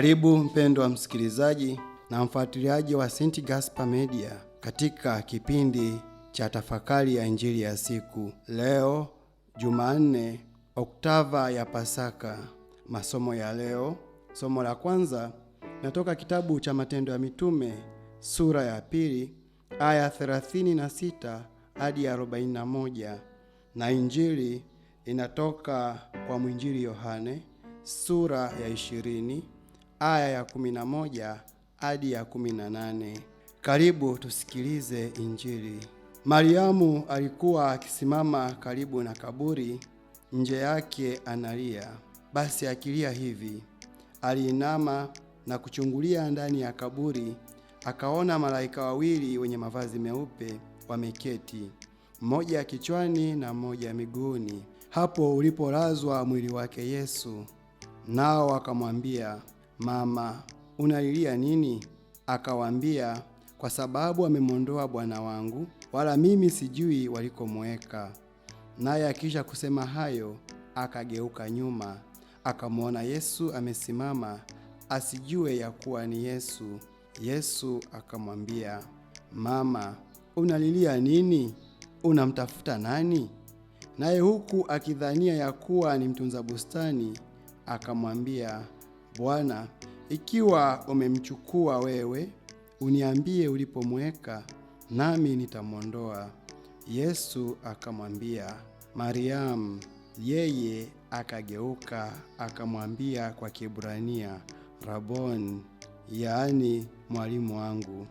Karibu mpendwa msikilizaji na mfuatiliaji wa St. Gaspar Media katika kipindi cha tafakari ya Injili ya siku. Leo Jumanne, Oktava ya Pasaka. Masomo ya leo, somo la kwanza natoka kitabu cha Matendo ya Mitume sura ya 2 aya 36 hadi 41, na Injili inatoka kwa mwinjili Yohane sura ya 20 aya ya 11 hadi ya 18. Karibu tusikilize Injili. Mariamu alikuwa akisimama karibu na kaburi, nje yake analia. Basi akilia hivi, aliinama na kuchungulia ndani ya kaburi, akaona malaika wawili wenye mavazi meupe wameketi, mmoja kichwani na mmoja miguuni, hapo ulipolazwa mwili wake Yesu. Nao akamwambia, "Mama, unalilia nini?" Akawaambia, "Kwa sababu amemwondoa Bwana wangu, wala mimi sijui walikomweka." Naye akisha kusema hayo, akageuka nyuma, akamwona Yesu amesimama, asijue ya kuwa ni Yesu. Yesu akamwambia, "Mama, unalilia nini? Unamtafuta nani?" Naye huku akidhania ya kuwa ni mtunza bustani, akamwambia, "Bwana, ikiwa umemchukua wewe, uniambie ulipomweka, nami nitamwondoa." Yesu akamwambia, "Mariamu." Yeye akageuka akamwambia kwa Kiebrania, "Raboni," yaani mwalimu wangu.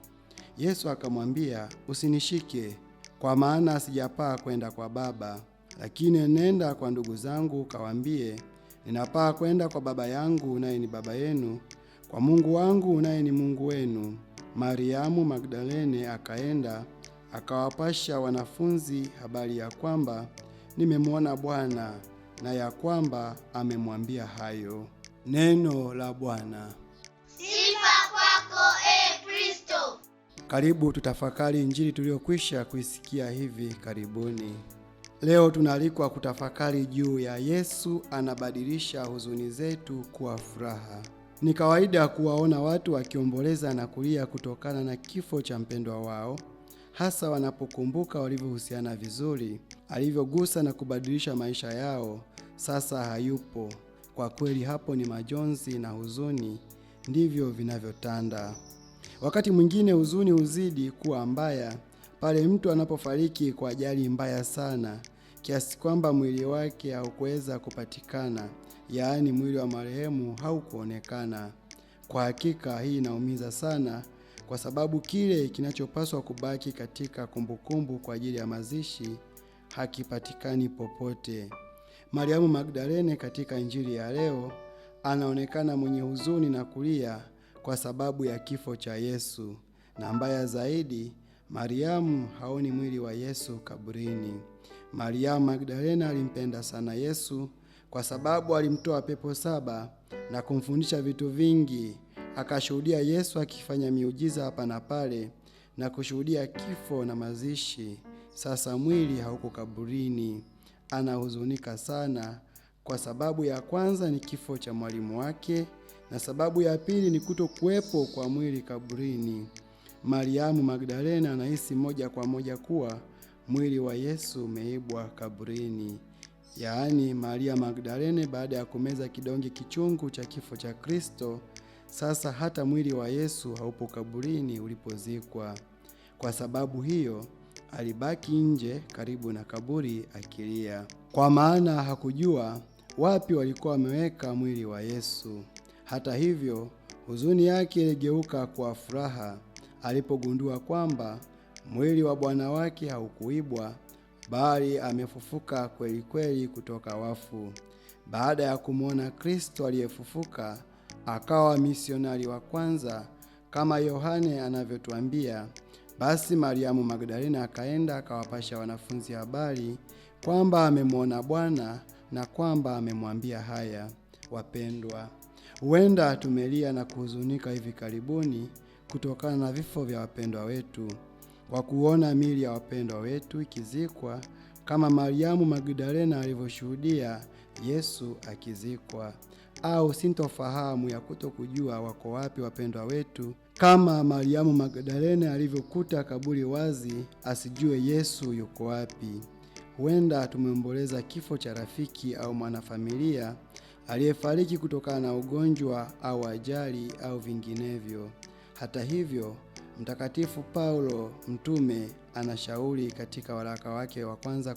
Yesu akamwambia, "Usinishike, kwa maana sijapaa kwenda kwa Baba, lakini nenda kwa ndugu zangu kawaambie, ninapaa kwenda kwa Baba yangu naye ni Baba yenu, kwa Mungu wangu naye ni Mungu wenu." Mariamu Magdalene akaenda akawapasha wanafunzi habari ya kwamba nimemwona Bwana, na ya kwamba amemwambia hayo. Neno la Bwana. Sifa kwako Kristo. Karibu tutafakari Injili tuliyokwisha kuisikia hivi karibuni. Leo tunaalikwa kutafakari juu ya Yesu anabadilisha huzuni zetu kuwa furaha. Ni kawaida kuwaona watu wakiomboleza na kulia kutokana na kifo cha mpendwa wao, hasa wanapokumbuka walivyohusiana vizuri, alivyogusa na kubadilisha maisha yao. Sasa hayupo. Kwa kweli hapo ni majonzi na huzuni ndivyo vinavyotanda. Wakati mwingine huzuni huzidi kuwa mbaya pale mtu anapofariki kwa ajali mbaya sana kiasi kwamba mwili wake haukuweza kupatikana, yaani mwili wa marehemu haukuonekana. Kwa hakika hii inaumiza sana, kwa sababu kile kinachopaswa kubaki katika kumbukumbu kwa ajili ya mazishi hakipatikani popote. Mariamu Magdalene katika Injili ya leo anaonekana mwenye huzuni na kulia kwa sababu ya kifo cha Yesu, na mbaya zaidi, Mariamu haoni mwili wa Yesu kaburini. Mariamu Magdalena alimpenda sana Yesu kwa sababu alimtoa pepo 7 na kumfundisha vitu vingi. Akashuhudia Yesu akifanya miujiza hapa na pale na kushuhudia kifo na mazishi. Sasa mwili hauko kaburini. Anahuzunika sana kwa sababu ya kwanza ni kifo cha mwalimu wake, na sababu ya pili ni kutokuwepo kwa mwili kaburini. Mariamu Magdalena anahisi moja kwa moja kuwa mwili wa Yesu umeibwa kaburini. Yaani Maria Magdalene baada ya kumeza kidonge kichungu cha kifo cha Kristo, sasa hata mwili wa Yesu haupo kaburini ulipozikwa. Kwa sababu hiyo alibaki nje karibu na kaburi akilia, kwa maana hakujua wapi walikuwa wameweka mwili wa Yesu. Hata hivyo, huzuni yake iligeuka kwa furaha alipogundua kwamba mwili wa Bwana wake haukuibwa, bali amefufuka kweli kweli kutoka wafu. Baada ya kumwona Kristo aliyefufuka, akawa misionari wa kwanza kama Yohane anavyotuambia. Basi Mariamu Magdalena akaenda akawapasha wanafunzi habari kwamba amemwona Bwana na kwamba amemwambia haya. Wapendwa, huenda tumelia na kuhuzunika hivi karibuni kutokana na vifo vya wapendwa wetu, kwa kuona miili ya wapendwa wetu ikizikwa kama Mariamu Magdalena alivyoshuhudia Yesu akizikwa. au sintofahamu ya kutokujua wako wapi wapendwa wetu, kama Mariamu Magdalene alivyokuta kaburi wazi asijue Yesu yuko wapi. Huenda tumeomboleza kifo cha rafiki au mwanafamilia aliyefariki kutokana na ugonjwa au ajali au vinginevyo. Hata hivyo, Mtakatifu Paulo mtume anashauri katika waraka wake wa kwanza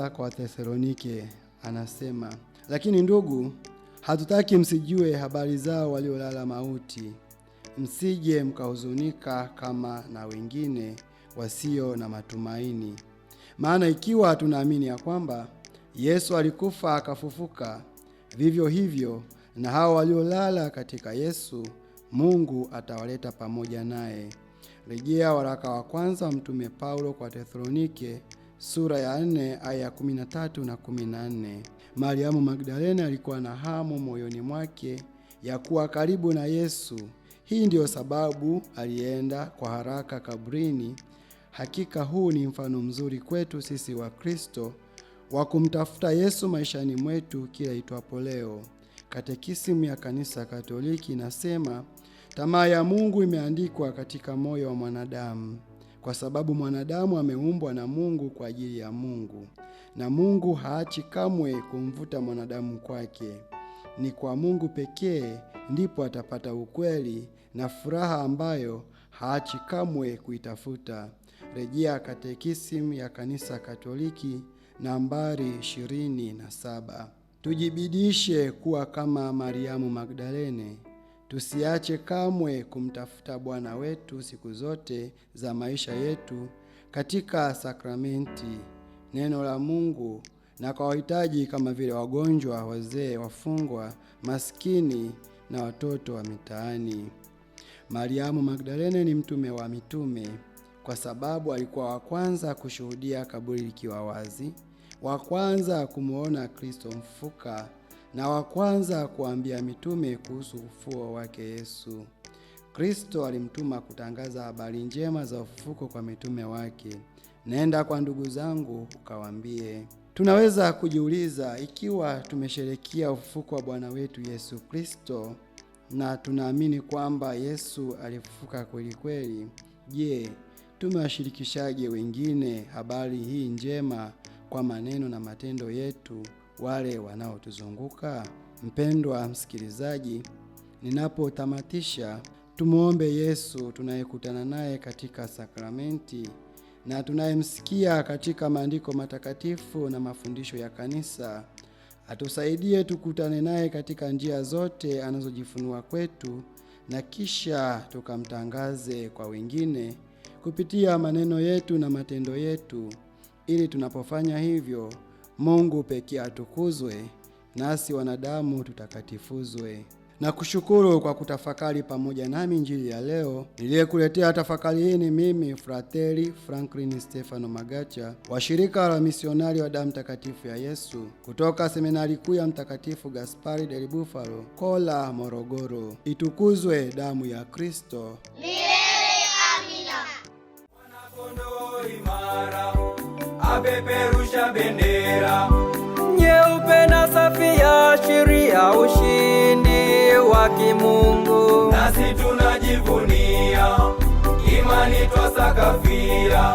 kwa Wathesalonike, anasema, lakini ndugu, hatutaki msijue habari zao waliolala mauti, msije mkahuzunika kama na wengine wasio na matumaini. Maana ikiwa tunaamini ya kwamba Yesu alikufa akafufuka, vivyo hivyo na hao waliolala katika Yesu Mungu atawaleta pamoja naye. Rejea waraka wa kwanza mtume Paulo kwa Wathesalonike sura ya 4 aya 13 na 14. Mariamu Magdalene alikuwa na hamu moyoni mwake ya kuwa karibu na Yesu. Hii ndiyo sababu alienda kwa haraka kaburini. Hakika huu ni mfano mzuri kwetu sisi wa Kristo wa kumtafuta Yesu maishani mwetu kila itwapo leo. Katekisimu ya Kanisa Katoliki inasema, tamaa ya Mungu imeandikwa katika moyo wa mwanadamu, kwa sababu mwanadamu ameumbwa na Mungu kwa ajili ya Mungu, na Mungu haachi kamwe kumvuta mwanadamu kwake. Ni kwa Mungu pekee ndipo atapata ukweli na furaha ambayo haachi kamwe kuitafuta. Rejea Katekisimu ya Kanisa Katoliki nambari 27. Tujibidishe kuwa kama Mariamu Magdalene. Tusiache kamwe kumtafuta Bwana wetu siku zote za maisha yetu katika sakramenti, neno la Mungu, na kwa wahitaji kama vile wagonjwa, wazee, wafungwa, maskini na watoto wa mitaani. Mariamu Magdalene ni mtume wa mitume kwa sababu alikuwa wa kwanza kushuhudia kaburi likiwa wazi, wa kwanza kumuona Kristo mfufuka, na wa kwanza kuambia mitume kuhusu ufufuo wake Yesu. Kristo alimtuma kutangaza habari njema za ufufuko kwa mitume wake. Nenda kwa ndugu zangu ukawaambie. Tunaweza kujiuliza, ikiwa tumesherehekea ufufuko wa Bwana wetu Yesu Kristo na tunaamini kwamba Yesu alifufuka kweli kweli, je, tumewashirikishaje wengine habari hii njema kwa maneno na matendo yetu, wale wanaotuzunguka? Mpendwa msikilizaji, ninapotamatisha, tumuombe Yesu tunayekutana naye katika sakramenti na tunayemsikia katika maandiko matakatifu na mafundisho ya kanisa, atusaidie tukutane naye katika njia zote anazojifunua kwetu, na kisha tukamtangaze kwa wengine kupitia maneno yetu na matendo yetu, ili tunapofanya hivyo Mungu pekee atukuzwe, nasi wanadamu tutakatifuzwe. Na kushukuru kwa kutafakari pamoja nami Injili ya leo. Niliyekuletea tafakari hii ni mimi Frateri Franklin Stefano Magacha wa shirika la misionari wa damu takatifu ya Yesu kutoka seminari kuu ya Mtakatifu Gaspari del Bufalo, Kola, Morogoro. Itukuzwe damu ya Kristo! Milele amina. Mwanakondoo imara apeperusha bendera nyeupe na safi ya sheria, ushindi wa kimungu. Nasi tunajivunia imani twasakafia